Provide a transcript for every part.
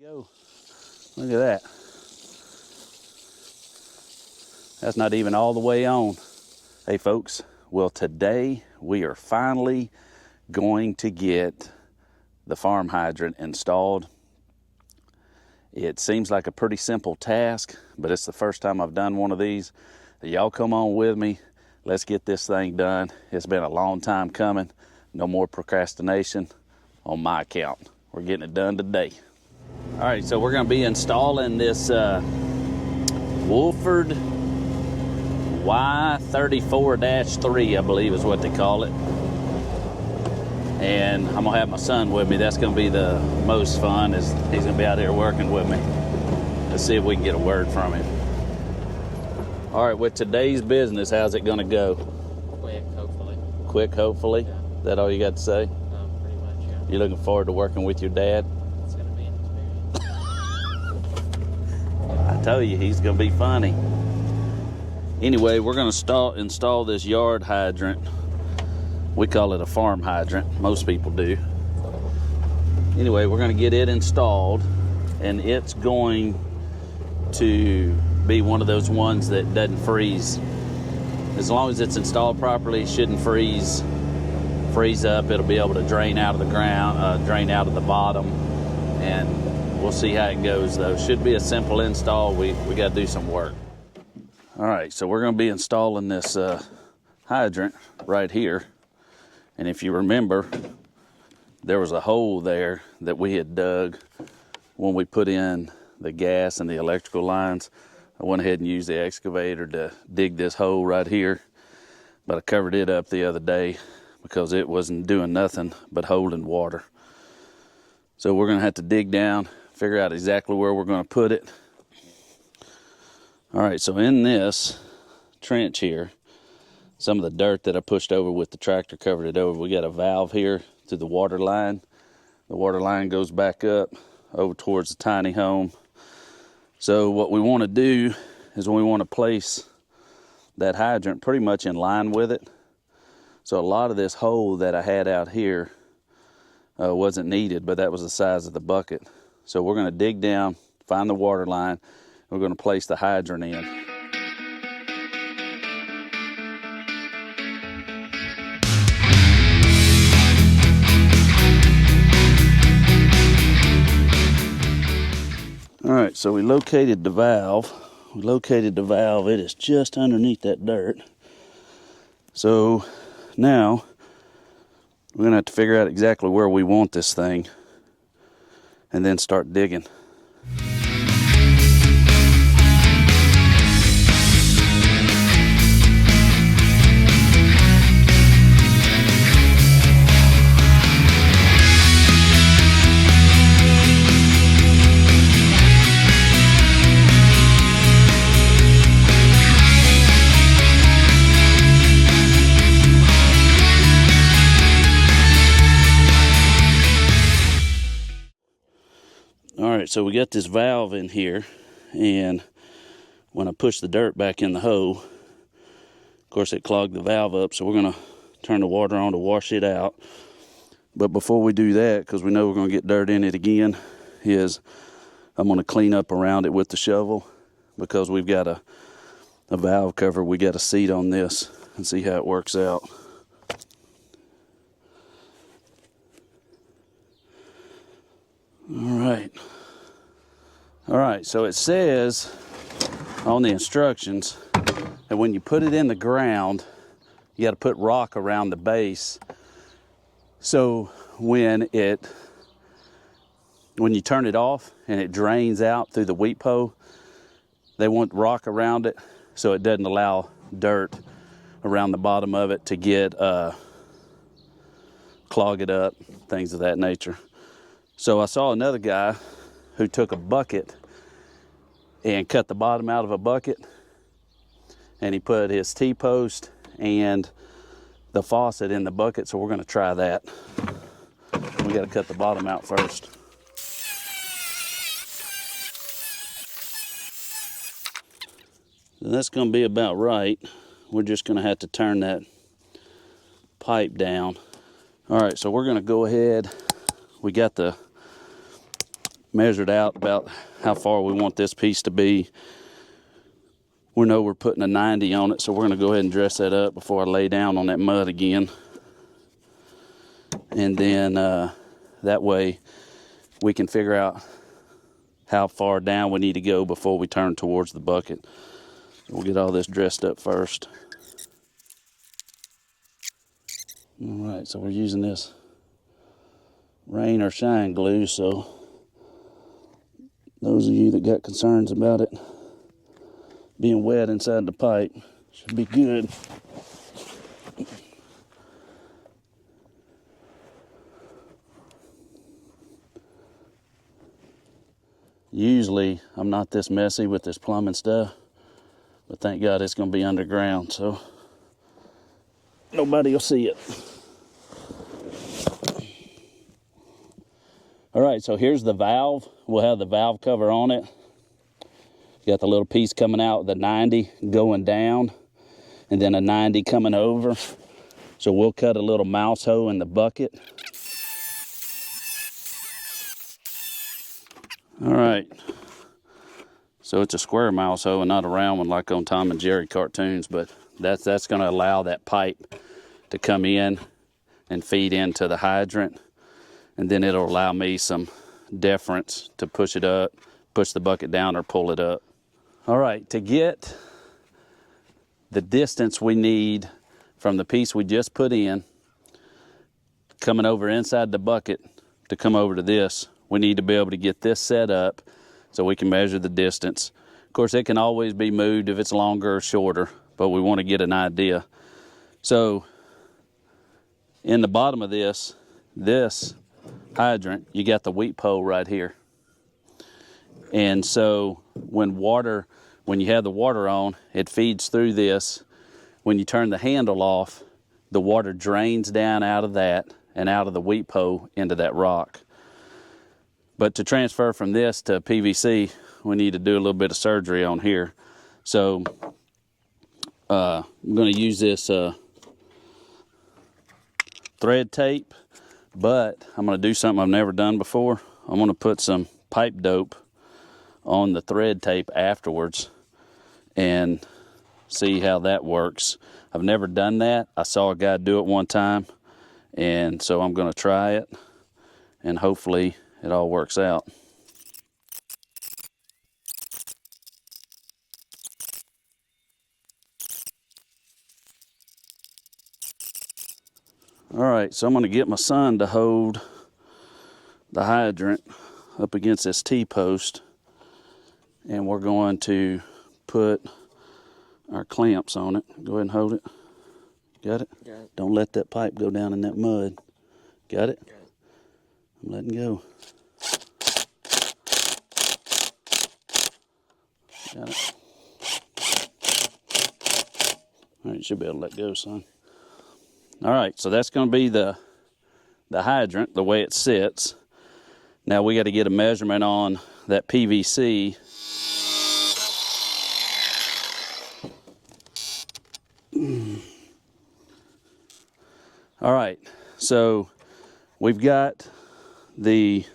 Go. Look at that. That's not even all the way on. Hey folks, well today we are finally going to get the farm hydrant installed. It seems like a pretty simple task, but it's the first time I've done one of these. Y'all come on with me. Let's get this thing done. It's been a long time coming. No more procrastination on my account. We're getting it done today. All right, so we're going to be installing this Wolford Y34-3, I believe is what they call it. And I'm going to have my son with me. That's going to be the most fun, is he's going to be out here working with me. Let's see if we can get a word from him. All right, with today's business, how's it going to go? Quick, hopefully. Quick, hopefully? Yeah. Is that all you got to say? Pretty much, yeah. You looking forward to working with your dad? It's going to be an experience. I tell you, he's going to be funny. Anyway, we're going to install this yard hydrant. We call it a farm hydrant. Most people do. Anyway, we're going to get it installed, and it's going to be one of those ones that doesn't freeze. As long as it's installed properly, it shouldn't freeze up. It'll be able to drain out of the ground, drain out of the bottom, and we'll see how it goes though. Should be a simple install. We got to do some work. All right, so we're going to be installing this hydrant right here. And if you remember, there was a hole there that we had dug when we put in the gas and the electrical lines. I went ahead and used the excavator to dig this hole right here, but I covered it up the other day because it wasn't doing nothing but holding water. So we're going to have to dig down, figure out exactly where we're going to put it. All right, so in this trench here, some of the dirt that I pushed over with the tractor covered it over. We got a valve here to the water line. The water line goes back up over towards the tiny home. So what we want to do is we want to place that hydrant pretty much in line with it. So a lot of this hole that I had out here wasn't needed, but that was the size of the bucket. So we're going to dig down, find the water line, and we're going to place the hydrant in. All right, so we located the valve. It is just underneath that dirt. So now we're gonna have to figure out exactly where we want this thing and then start digging. All right, so we got this valve in here, and when I push the dirt back in the hole, of course it clogged the valve up, so we're going to turn the water on to wash it out. But before we do that, because we know we're going to get dirt in it again, I'm going to clean up around it with the shovel, because we've got a valve cover. We got a seat on this, and see how it works out. All right, so it says on the instructions that when you put it in the ground, you got to put rock around the base. So when you turn it off and it drains out through the weep hole, they want rock around it so it doesn't allow dirt around the bottom of it to get clog it up, things of that nature. So I saw another guy who took a bucket and cut the bottom out of a bucket, and he put his T-post and the faucet in the bucket, so we're going to try that. We got to cut the bottom out first. So that's going to be about right. We're just going to have to turn that pipe down. All right, so we're going to go ahead. We got the measured out about how far we want this piece to be. We know we're putting a 90 on it, so we're going to go ahead and dress that up before I lay down on that mud again. And then that way we can figure out how far down we need to go before we turn towards the bucket. We'll get all this dressed up first. All right, so we're using this rain or shine glue, so those of you that got concerns about it being wet inside the pipe should be good. Usually I'm not this messy with this plumbing stuff, but thank God it's going to be underground, so nobody will see it. All right, so here's the valve. We'll have the valve cover on it. You got the little piece coming out with the 90 going down, and then a 90 coming over. So we'll cut a little mouse hole in the bucket. All right. So it's a square mouse hole and not a round one like on Tom and Jerry cartoons, but that's going to allow that pipe to come in and feed into the hydrant. And then it'll allow me some deference to push it up, push the bucket down, or pull it up. All right, to get the distance we need from the piece we just put in, coming over inside the bucket to come over to this, we need to be able to get this set up so we can measure the distance. Of course, it can always be moved if it's longer or shorter, but we want to get an idea. So in the bottom of this hydrant, you got the weep hole right here. And so when you have the water on, it feeds through this. When you turn the handle off, the water drains down out of that and out of the weep hole into that rock. But to transfer from this to PVC, we need to do a little bit of surgery on here. So I'm going to use this thread tape. But I'm going to do something I've never done before. I'm going to put some pipe dope on the thread tape afterwards and see how that works. I've never done that. I saw a guy do it one time, and so I'm going to try it, and hopefully it all works out. All right, so I'm going to get my son to hold the hydrant up against this T-post, and we're going to put our clamps on it. Go ahead and hold it. Got it? Got it. Don't let that pipe go down in that mud. Got it? Got it. I'm letting go. Got it. All right, you should be able to let go, son. All right, so that's going to be the hydrant, the way it sits. Now we got to get a measurement on that PVC. All right, so we've got the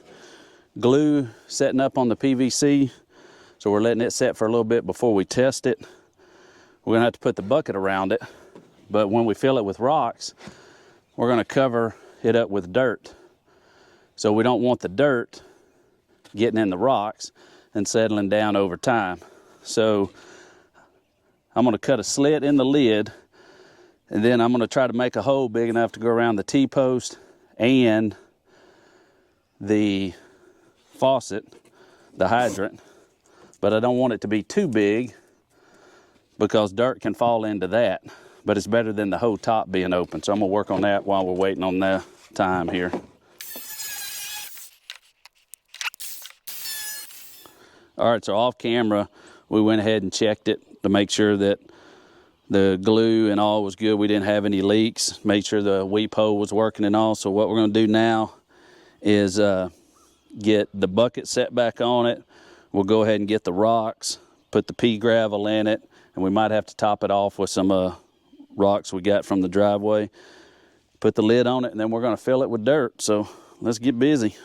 glue setting up on the PVC. So we're letting it set for a little bit before we test it. We're going to have to put the bucket around it. But when we fill it with rocks, we're going to cover it up with dirt. So we don't want the dirt getting in the rocks and settling down over time. So I'm going to cut a slit in the lid, and then I'm going to try to make a hole big enough to go around the T-post and the faucet, the hydrant. But I don't want it to be too big because dirt can fall into that. But it's better than the whole top being open. So I'm going to work on that while we're waiting on the time here. All right, so off camera, we went ahead and checked it to make sure that the glue and all was good. We didn't have any leaks. Made sure the weep hole was working and all. So what we're going to do now is get the bucket set back on it. We'll go ahead and get the rocks, put the pea gravel in it, and we might have to top it off with some rocks we got from the driveway. Put the lid on it, and then we're going to fill it with dirt. So let's get busy.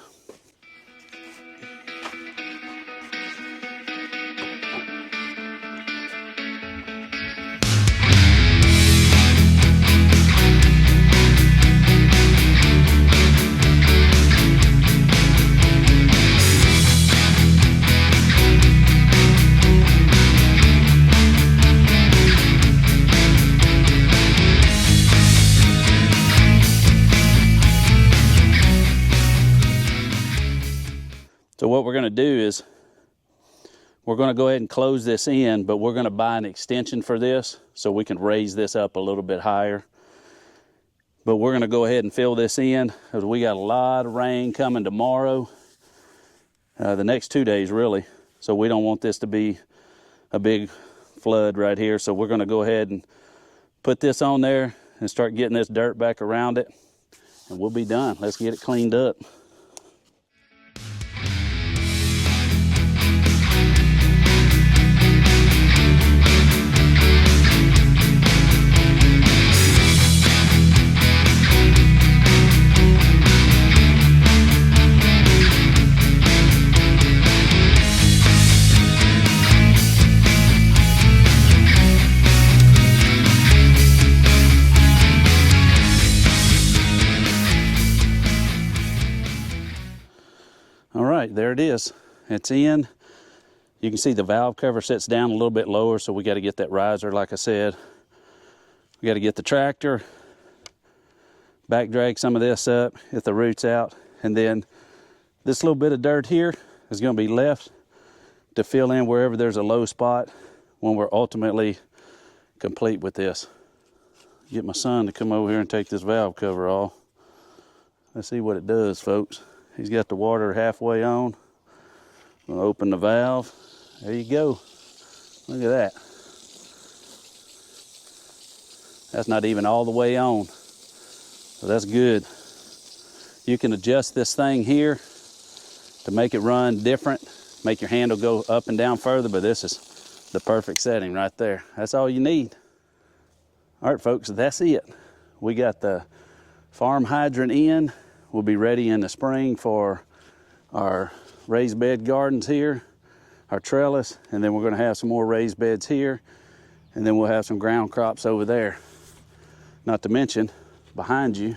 do is we're going to go ahead and close this in, but we're going to buy an extension for this so we can raise this up a little bit higher. But we're going to go ahead and fill this in because we got a lot of rain coming tomorrow, the next 2 days really. So we don't want this to be a big flood right here. So we're going to go ahead and put this on there and start getting this dirt back around it, and we'll be done. Let's get it cleaned up. All right, there it is. It's in. You can see the valve cover sits down a little bit lower, so we got to get that riser, like I said. We got to get the tractor, back drag some of this up, get the roots out, and then this little bit of dirt here is going to be left to fill in wherever there's a low spot when we're ultimately complete with this. Get my son to come over here and take this valve cover off. Let's see what it does, folks. He's got the water halfway on. I'm gonna open the valve. There you go. Look at that. That's not even all the way on. So that's good. You can adjust this thing here to make it run different, make your handle go up and down further, but this is the perfect setting right there. That's all you need. All right, folks, that's it. We got the farm hydrant in. We'll be ready in the spring for our raised bed gardens here, our trellis, and then we're going to have some more raised beds here, and then we'll have some ground crops over there. Not to mention, behind you,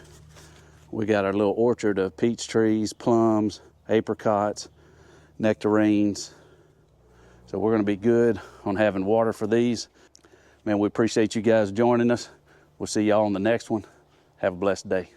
we got our little orchard of peach trees, plums, apricots, nectarines. So we're going to be good on having water for these. Man, we appreciate you guys joining us. We'll see y'all on the next one. Have a blessed day.